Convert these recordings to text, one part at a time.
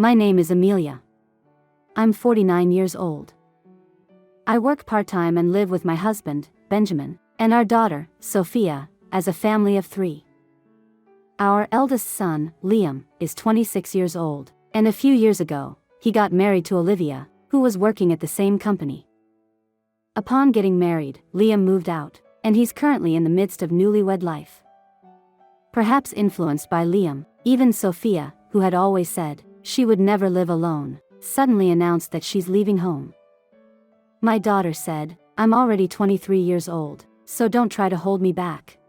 My name is Amelia. I'm 49 years old. I work part-time and live with my husband, Benjamin, and our daughter, Sophia, as a family of 3. Our eldest son, Liam, is 26 years old, and a few years ago, he got married to Olivia, who was working at the same company. Upon getting married, Liam moved out, and he's currently in the midst of newlywed life. Perhaps influenced by Liam, even Sophia, who had always said she would never live alone, suddenly announced that she's leaving home. My daughter said, "I'm already 23 years old, so don't try to hold me back."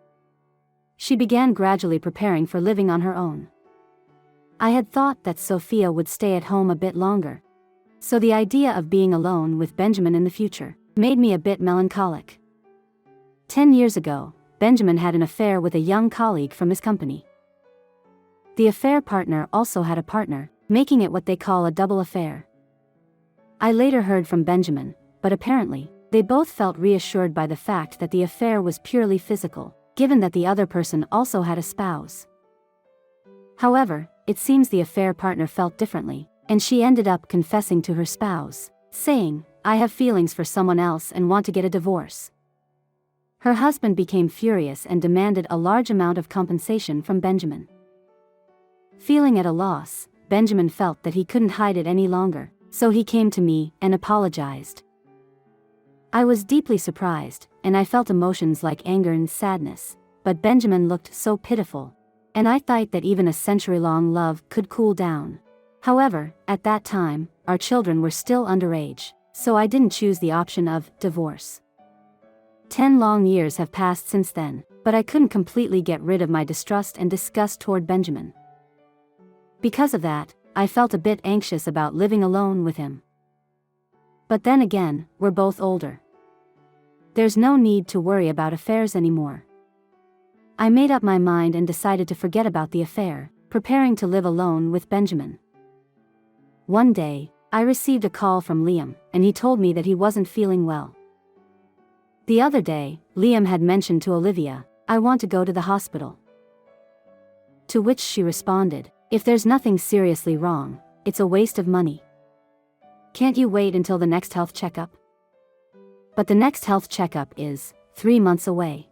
She began gradually preparing for living on her own. I had thought that Sophia would stay at home a bit longer, so the idea of being alone with Benjamin in the future made me a bit melancholic. 10 years ago, Benjamin had an affair with a young colleague from his company. The affair partner also had a partner, making it what they call a double affair. I later heard from Benjamin, but apparently, they both felt reassured by the fact that the affair was purely physical, given that the other person also had a spouse. However, it seems the affair partner felt differently, and she ended up confessing to her spouse, saying, "I have feelings for someone else and want to get a divorce." Her husband became furious and demanded a large amount of compensation from Benjamin. Feeling at a loss, Benjamin felt that he couldn't hide it any longer, so he came to me and apologized. I was deeply surprised, and I felt emotions like anger and sadness, but Benjamin looked so pitiful, and I thought that even a century-long love could cool down. However, at that time, our children were still underage, so I didn't choose the option of divorce. 10 long years have passed since then, but I couldn't completely get rid of my distrust and disgust toward Benjamin. Because of that, I felt a bit anxious about living alone with him. But then again, we're both older. There's no need to worry about affairs anymore. I made up my mind and decided to forget about the affair, preparing to live alone with Benjamin. One day, I received a call from Liam, and he told me that he wasn't feeling well. The other day, Liam had mentioned to Olivia, "I want to go to the hospital." To which she responded, "If there's nothing seriously wrong, it's a waste of money. Can't you wait until the next health checkup?" But the next health checkup is 3 months away.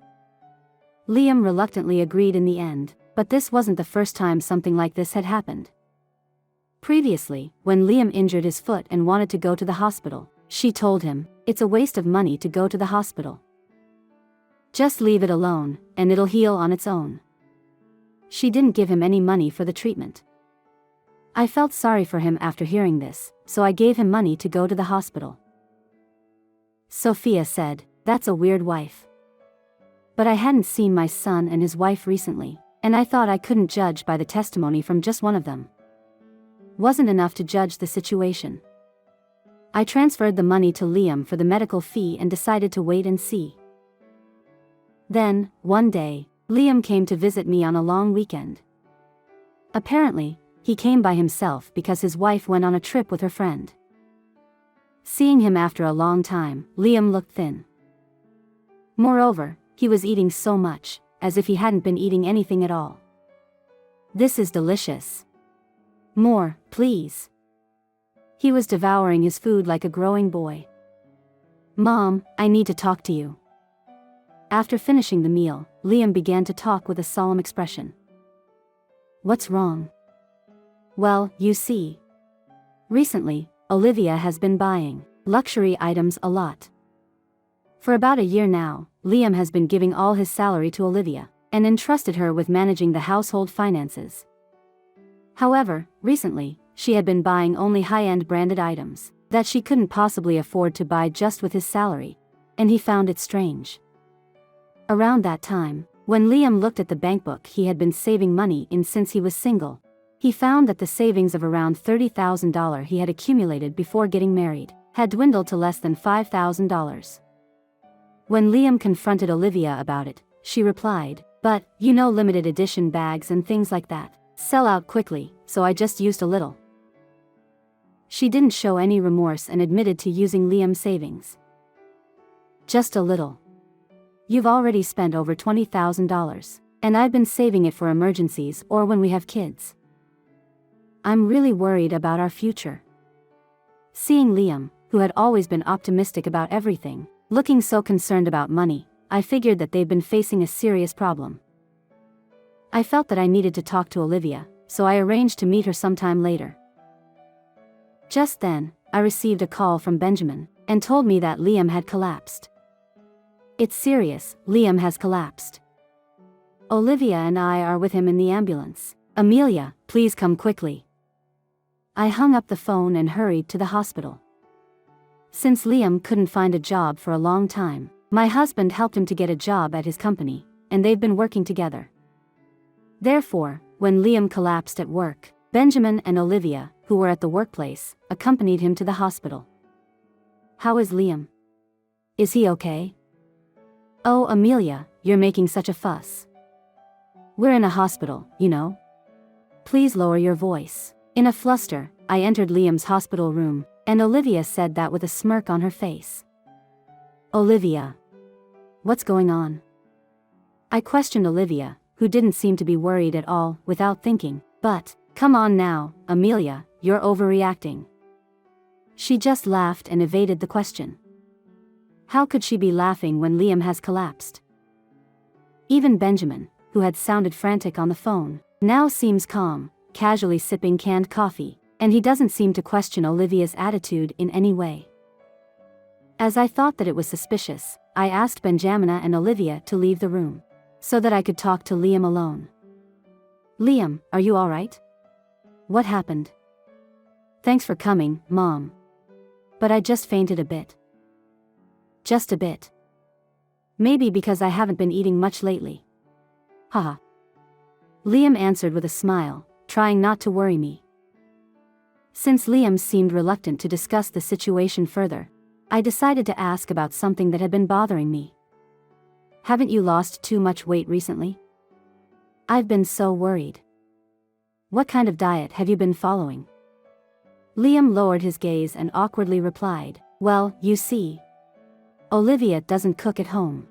Liam reluctantly agreed in the end, but this wasn't the first time something like this had happened. Previously, when Liam injured his foot and wanted to go to the hospital, she told him, "It's a waste of money to go to the hospital. Just leave it alone, and it'll heal on its own." She didn't give him any money for the treatment. I felt sorry for him after hearing this, so I gave him money to go to the hospital. Sophia said, "That's a weird wife." But I hadn't seen my son and his wife recently, and I thought I couldn't judge by the testimony from just one of them. Wasn't enough to judge the situation. I transferred the money to Liam for the medical fee and decided to wait and see. Then, one day, Liam came to visit me on a long weekend. Apparently, he came by himself because his wife went on a trip with her friend. Seeing him after a long time, Liam looked thin. Moreover, he was eating so much, as if he hadn't been eating anything at all. "This is delicious. More, please." He was devouring his food like a growing boy. "Mom, I need to talk to you." After finishing the meal, Liam began to talk with a solemn expression. "What's wrong?" "Well, you see. Recently, Olivia has been buying luxury items a lot. For about a year now, Liam has been giving all his salary to Olivia, and entrusted her with managing the household finances. However, recently, she had been buying only high-end branded items that she couldn't possibly afford to buy just with his salary, and he found it strange. Around that time, when Liam looked at the bank book he had been saving money in since he was single, he found that the savings of around $30,000 he had accumulated before getting married had dwindled to less than $5,000. When Liam confronted Olivia about it, she replied, "But, you know, limited edition bags and things like that sell out quickly, so I just used a little." She didn't show any remorse and admitted to using Liam's savings. "Just a little. You've already spent over $20,000, and I've been saving it for emergencies or when we have kids." I'm really worried about our future." Seeing Liam, who had always been optimistic about everything, looking so concerned about money, I figured that they'd been facing a serious problem. I felt that I needed to talk to Olivia, so I arranged to meet her sometime later. Just then, I received a call from Benjamin, and told me that Liam had collapsed. "It's serious, Liam has collapsed. Olivia and I are with him in the ambulance. Amelia, please come quickly." I hung up the phone and hurried to the hospital. Since Liam couldn't find a job for a long time, my husband helped him to get a job at his company, and they've been working together. Therefore, when Liam collapsed at work, Benjamin and Olivia, who were at the workplace, accompanied him to the hospital. "How is Liam? Is he okay?" "Oh, Amelia, you're making such a fuss. We're in a hospital, you know. Please lower your voice." In a fluster, I entered Liam's hospital room, and Olivia said that with a smirk on her face. "Olivia, what's going on?" I questioned Olivia, who didn't seem to be worried at all, without thinking, "But, come on now, Amelia, you're overreacting." She just laughed and evaded the question. How could she be laughing when Liam has collapsed? Even Benjamin, who had sounded frantic on the phone, now seems calm, casually sipping canned coffee, and he doesn't seem to question Olivia's attitude in any way. As I thought that it was suspicious, I asked Benjamina and Olivia to leave the room, so that I could talk to Liam alone. "Liam, are you alright? What happened?" "Thanks for coming, Mom. But I just fainted a bit." "Just a bit? Maybe because I haven't been eating much lately." "Haha." Liam answered with a smile, trying not to worry me. Since Liam seemed reluctant to discuss the situation further, I decided to ask about something that had been bothering me. "Haven't you lost too much weight recently? I've been so worried. What kind of diet have you been following?" Liam lowered his gaze and awkwardly replied, "Well, you see, Olivia doesn't cook at home."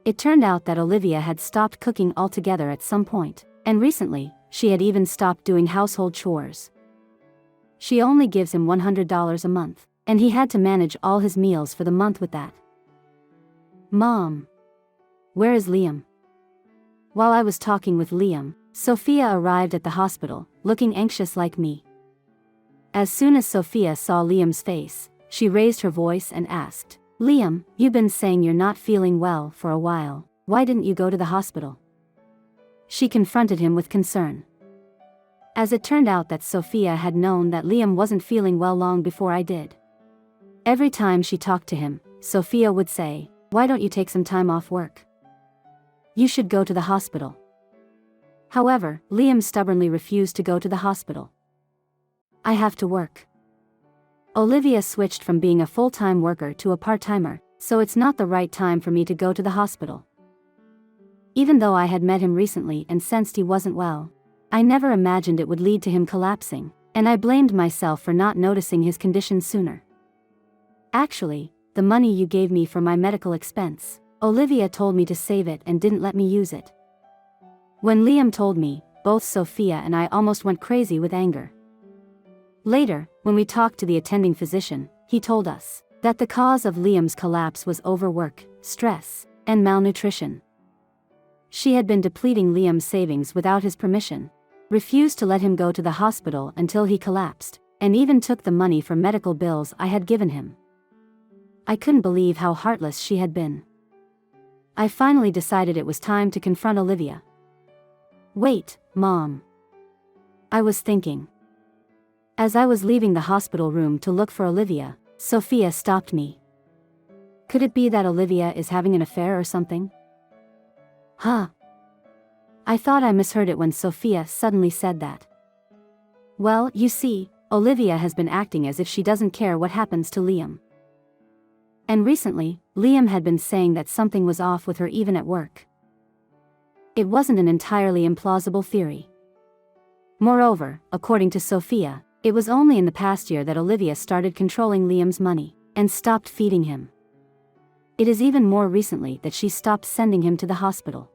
It turned out that Olivia had stopped cooking altogether at some point, and recently, she had even stopped doing household chores. She only gives him $100 a month, and he had to manage all his meals for the month with that. "Mom, where is Liam?" While I was talking with Liam, Sophia arrived at the hospital, looking anxious like me. As soon as Sophia saw Liam's face, she raised her voice and asked, "Liam, you've been saying you're not feeling well for a while. Why didn't you go to the hospital?" She confronted him with concern. As it turned out that Sophia had known that Liam wasn't feeling well long before I did. Every time she talked to him, Sophia would say, "Why don't you take some time off work? You should go to the hospital." However, Liam stubbornly refused to go to the hospital. "I have to work." Olivia switched from being a full-time worker to a part-timer, so it's not the right time for me to go to the hospital. Even though I had met him recently and sensed he wasn't well, I never imagined it would lead to him collapsing, and I blamed myself for not noticing his condition sooner. "Actually, the money you gave me for my medical expense, Olivia told me to save it and didn't let me use it." When Liam told me, both Sophia and I almost went crazy with anger. Later, when we talked to the attending physician, he told us that the cause of Liam's collapse was overwork, stress, and malnutrition. She had been depleting Liam's savings without his permission, refused to let him go to the hospital until he collapsed, and even took the money for medical bills I had given him. I couldn't believe how heartless she had been. I finally decided it was time to confront Olivia. "Wait, Mom. I was thinking." As I was leaving the hospital room to look for Olivia, Sophia stopped me. "Could it be that Olivia is having an affair or something?" "Huh?" I thought I misheard it when Sophia suddenly said that. "Well, you see, Olivia has been acting as if she doesn't care what happens to Liam. And recently, Liam had been saying that something was off with her even at work. It wasn't an entirely implausible theory. Moreover, according to Sophia, it was only in the past year that Olivia started controlling Liam's money, and stopped feeding him. It is even more recently that she stopped sending him to the hospital.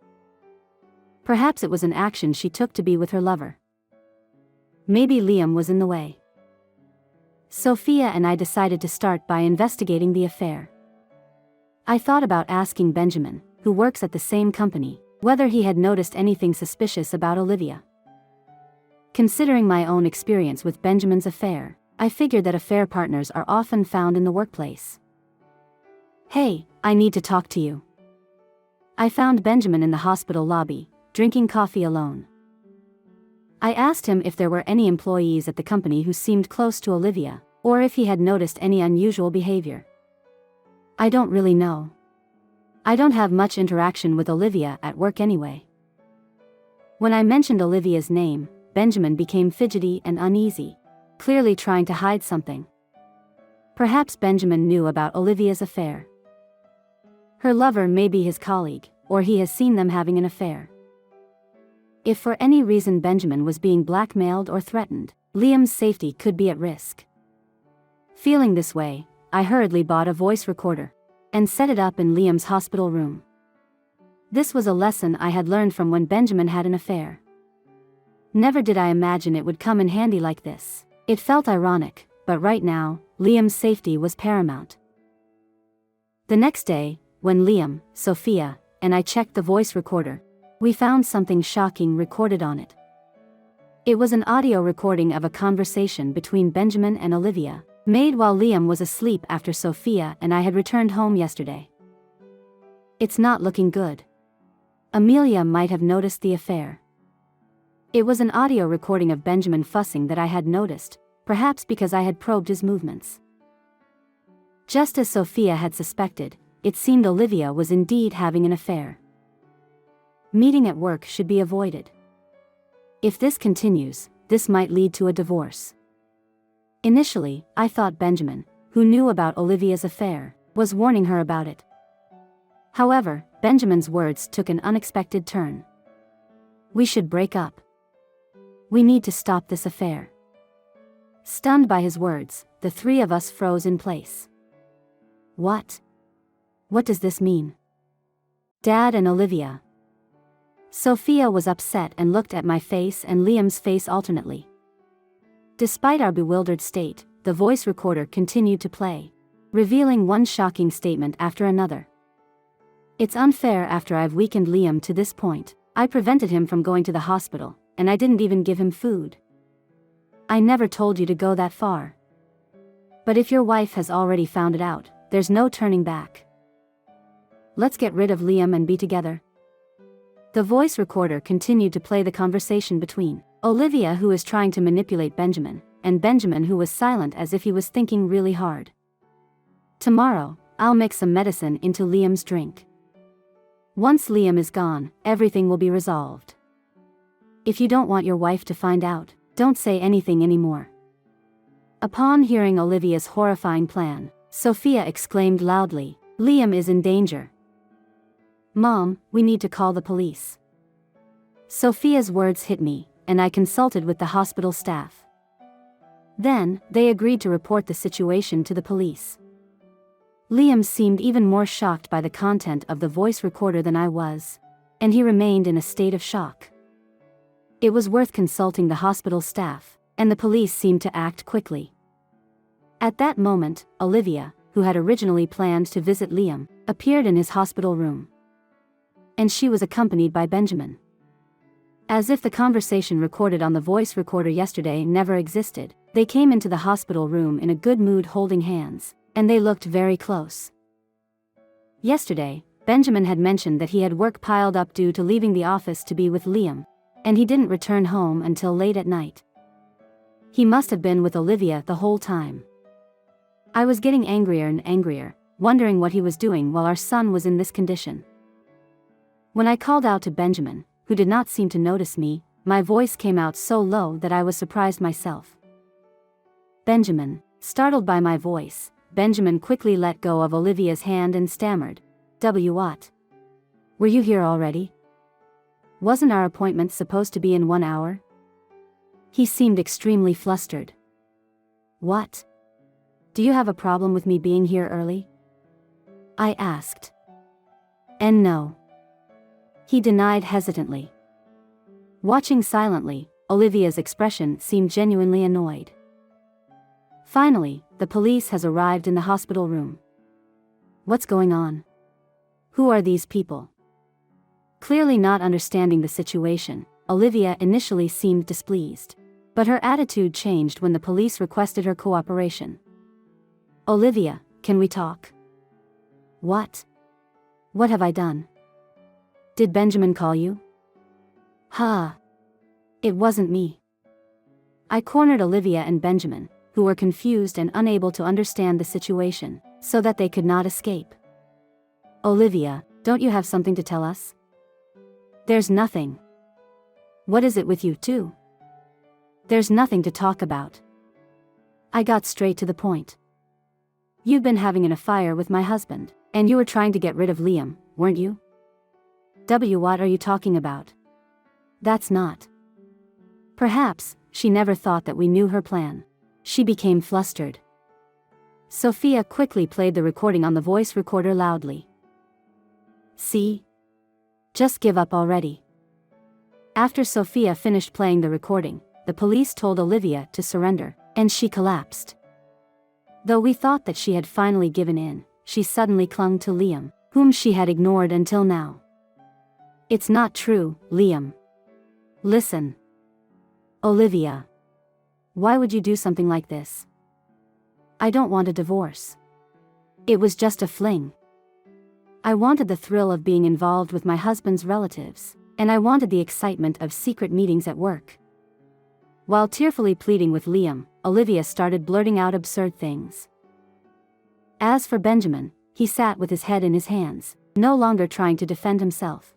Perhaps it was an action she took to be with her lover. Maybe Liam was in the way. Sophia and I decided to start by investigating the affair. I thought about asking Benjamin, who works at the same company, whether he had noticed anything suspicious about Olivia. Considering my own experience with Benjamin's affair, I figured that affair partners are often found in the workplace. "Hey, I need to talk to you." I found Benjamin in the hospital lobby, drinking coffee alone. I asked him if there were any employees at the company who seemed close to Olivia, or if he had noticed any unusual behavior. "I don't really know. I don't have much interaction with Olivia at work anyway." When I mentioned Olivia's name, Benjamin became fidgety and uneasy, clearly trying to hide something. Perhaps Benjamin knew about Olivia's affair. Her lover may be his colleague, or he has seen them having an affair. If for any reason Benjamin was being blackmailed or threatened, Liam's safety could be at risk. Feeling this way, I hurriedly bought a voice recorder and set it up in Liam's hospital room. This was a lesson I had learned from when Benjamin had an affair. Never did I imagine it would come in handy like this. It felt ironic, but right now, Liam's safety was paramount. The next day, when Liam, Sophia, and I checked the voice recorder, we found something shocking recorded on it. It was an audio recording of a conversation between Benjamin and Olivia, made while Liam was asleep after Sophia and I had returned home yesterday. It's not looking good. Amelia might have noticed the affair. It was an audio recording of Benjamin fussing that I had noticed, perhaps because I had probed his movements. Just as Sophia had suspected, it seemed Olivia was indeed having an affair. Meeting at work should be avoided. If this continues, this might lead to a divorce. Initially, I thought Benjamin, who knew about Olivia's affair, was warning her about it. However, Benjamin's words took an unexpected turn. "We should break up. We need to stop this affair." Stunned by his words, the three of us froze in place. What? What does this mean? Dad and Olivia. Sophia was upset and looked at my face and Liam's face alternately. Despite our bewildered state, the voice recorder continued to play, revealing one shocking statement after another. "It's unfair after I've weakened Liam to this point. I prevented him from going to the hospital, and I didn't even give him food. I never told you to go that far. But if your wife has already found it out, there's no turning back. Let's get rid of Liam and be together." The voice recorder continued to play the conversation between Olivia, who was trying to manipulate Benjamin, and Benjamin, who was silent as if he was thinking really hard. "Tomorrow, I'll mix some medicine into Liam's drink. Once Liam is gone, everything will be resolved. If you don't want your wife to find out, don't say anything anymore." Upon hearing Olivia's horrifying plan, Sophia exclaimed loudly, "Liam is in danger. Mom, we need to call the police." Sophia's words hit me, and I consulted with the hospital staff. Then, they agreed to report the situation to the police. Liam seemed even more shocked by the content of the voice recorder than I was, and he remained in a state of shock. It was worth consulting the hospital staff, and the police seemed to act quickly. At that moment, Olivia, who had originally planned to visit Liam, appeared in his hospital room. And she was accompanied by Benjamin. As if the conversation recorded on the voice recorder yesterday never existed, they came into the hospital room in a good mood holding hands, and they looked very close. Yesterday, Benjamin had mentioned that he had work piled up due to leaving the office to be with Liam, and he didn't return home until late at night. He must have been with Olivia the whole time. I was getting angrier and angrier, wondering what he was doing while our son was in this condition. When I called out to Benjamin, who did not seem to notice me, my voice came out so low that I was surprised myself. "Benjamin." Startled by my voice, Benjamin quickly let go of Olivia's hand and stammered, "What? Were you here already? Wasn't our appointment supposed to be in 1 hour?" He seemed extremely flustered. "What? Do you have a problem with me being here early?" I asked. "And no," he denied hesitantly. Watching silently, Olivia's expression seemed genuinely annoyed. Finally, the police has arrived in the hospital room. What's going on? Who are these people? Clearly not understanding the situation, Olivia initially seemed displeased. But her attitude changed when the police requested her cooperation. Olivia, can we talk? What? What have I done? Did Benjamin call you? It wasn't me. I cornered Olivia and Benjamin, who were confused and unable to understand the situation, so that they could not escape. Olivia, don't you have something to tell us? There's nothing. What is it with you two? There's nothing to talk about. I got straight to the point. You've been having an affair with my husband, and you were trying to get rid of Liam, weren't you? What are you talking about? That's not. Perhaps, she never thought that we knew her plan. She became flustered. Sophia quickly played the recording on the voice recorder loudly. See? Just give up already. After Sophia finished playing the recording, the police told Olivia to surrender, and she collapsed. Though we thought that she had finally given in, she suddenly clung to Liam, whom she had ignored until now. It's not true, Liam. Listen. Olivia. Why would you do something like this? I don't want a divorce. It was just a fling. I wanted the thrill of being involved with my husband's relatives, and I wanted the excitement of secret meetings at work. While tearfully pleading with Liam, Olivia started blurting out absurd things. As for Benjamin, he sat with his head in his hands, no longer trying to defend himself.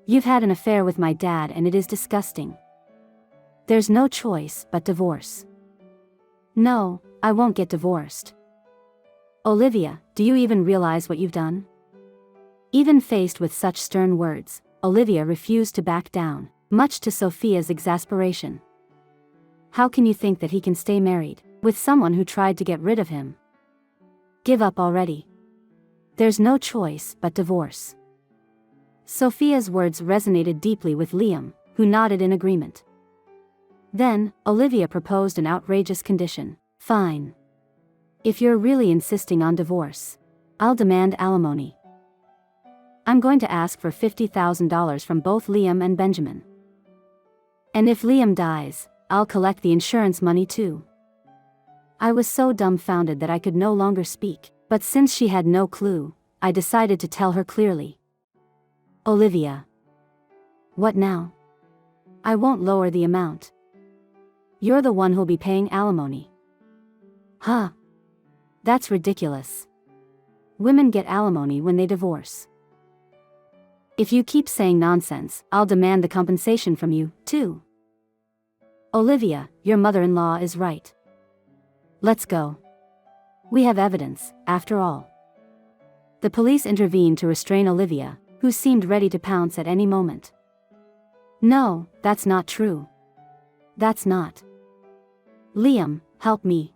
You've had an affair with my dad and it is disgusting. There's no choice but divorce. No, I won't get divorced. Olivia, do you even realize what you've done? Even faced with such stern words, Olivia refused to back down, much to Sophia's exasperation. How can you think that he can stay married with someone who tried to get rid of him? Give up already. There's no choice but divorce. Sophia's words resonated deeply with Liam, who nodded in agreement. Then, Olivia proposed an outrageous condition. Fine. If you're really insisting on divorce, I'll demand alimony. I'm going to ask for $50,000 from both Liam and Benjamin. And if Liam dies, I'll collect the insurance money too. I was so dumbfounded that I could no longer speak, but since she had no clue, I decided to tell her clearly. Olivia. What now? I won't lower the amount. You're the one who'll be paying alimony. That's ridiculous. Women get alimony when they divorce. If you keep saying nonsense, I'll demand the compensation from you, too. Olivia, your mother-in-law is right. Let's go. We have evidence, after all. The police intervened to restrain Olivia, who seemed ready to pounce at any moment. No, that's not true. That's not. Liam, help me.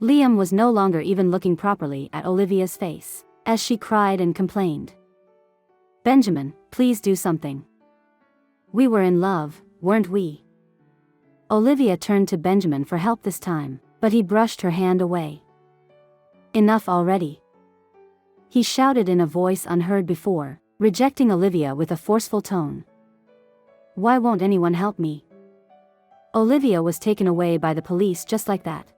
Liam was no longer even looking properly at Olivia's face, as she cried and complained. Benjamin, please do something. We were in love, weren't we? Olivia turned to Benjamin for help this time, but he brushed her hand away. Enough already. He shouted in a voice unheard before, rejecting Olivia with a forceful tone. Why won't anyone help me? Olivia was taken away by the police just like that.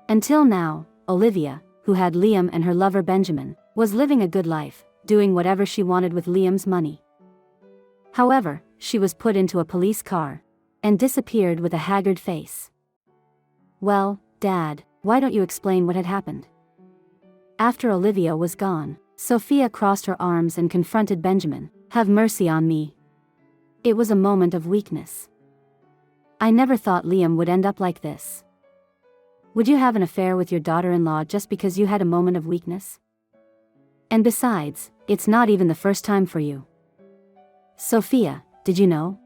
Until now, Olivia, who had Liam and her lover Benjamin, was living a good life, doing whatever she wanted with Liam's money. However, she was put into a police car and disappeared with a haggard face. Well, Dad, why don't you explain what had happened? After Olivia was gone, Sophia crossed her arms and confronted Benjamin. Have mercy on me. It was a moment of weakness. I never thought Liam would end up like this. Would you have an affair with your daughter-in-law just because you had a moment of weakness? And besides, it's not even the first time for you. Sophia, did you know?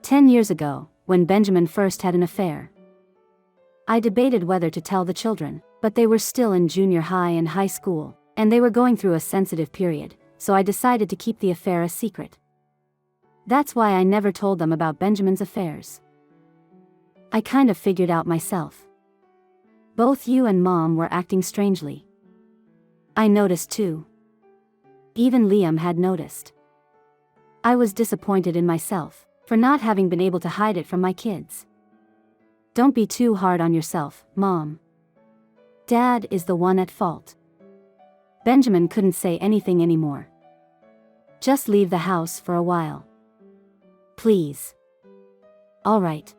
10 years ago, when Benjamin first had an affair, I debated whether to tell the children, but they were still in junior high and high school, and they were going through a sensitive period, so I decided to keep the affair a secret. That's why I never told them about Benjamin's affairs. I kind of figured out myself. Both you and Mom were acting strangely. I noticed too. Even Liam had noticed. I was disappointed in myself for not having been able to hide it from my kids. Don't be too hard on yourself, Mom. Dad is the one at fault. Benjamin couldn't say anything anymore. Just leave the house for a while. Please. All right.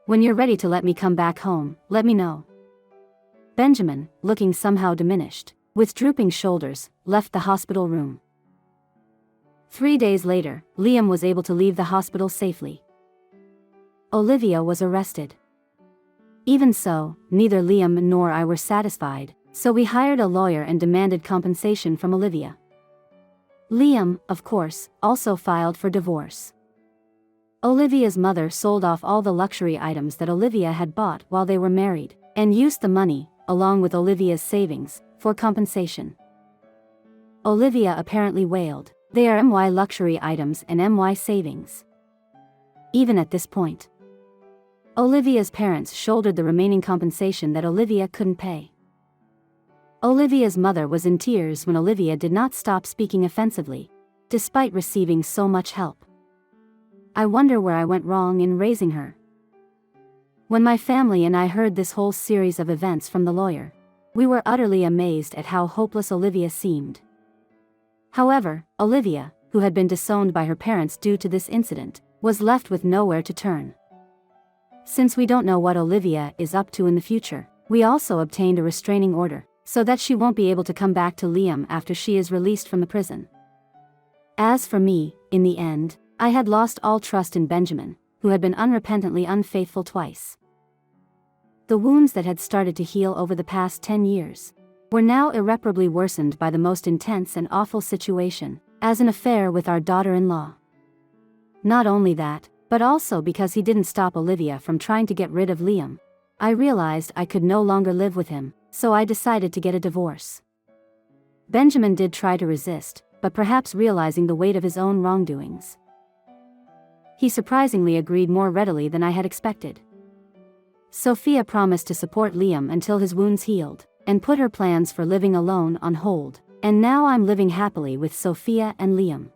When you're ready to let me come back home, let me know. Benjamin, looking somehow diminished, with drooping shoulders, left the hospital room. 3 days later, Liam was able to leave the hospital safely. Olivia was arrested. Even so, neither Liam nor I were satisfied, so we hired a lawyer and demanded compensation from Olivia. Liam, of course, also filed for divorce. Olivia's mother sold off all the luxury items that Olivia had bought while they were married, and used the money, along with Olivia's savings, for compensation. Olivia apparently wailed, "They are my luxury items and my savings." Even at this point, Olivia's parents shouldered the remaining compensation that Olivia couldn't pay. Olivia's mother was in tears when Olivia did not stop speaking offensively, despite receiving so much help. I wonder where I went wrong in raising her. When my family and I heard this whole series of events from the lawyer, we were utterly amazed at how hopeless Olivia seemed. However, Olivia, who had been disowned by her parents due to this incident, was left with nowhere to turn. Since we don't know what Olivia is up to in the future, we also obtained a restraining order, so that she won't be able to come back to Liam after she is released from the prison. As for me, in the end, I had lost all trust in Benjamin, who had been unrepentantly unfaithful twice. The wounds that had started to heal over the past 10 years were now irreparably worsened by the most intense and awful situation, as an affair with our daughter-in-law. Not only that, but also because he didn't stop Olivia from trying to get rid of Liam. I realized I could no longer live with him, so I decided to get a divorce. Benjamin did try to resist, but perhaps realizing the weight of his own wrongdoings, he surprisingly agreed more readily than I had expected. Sophia promised to support Liam until his wounds healed, and put her plans for living alone on hold, and now I'm living happily with Sophia and Liam.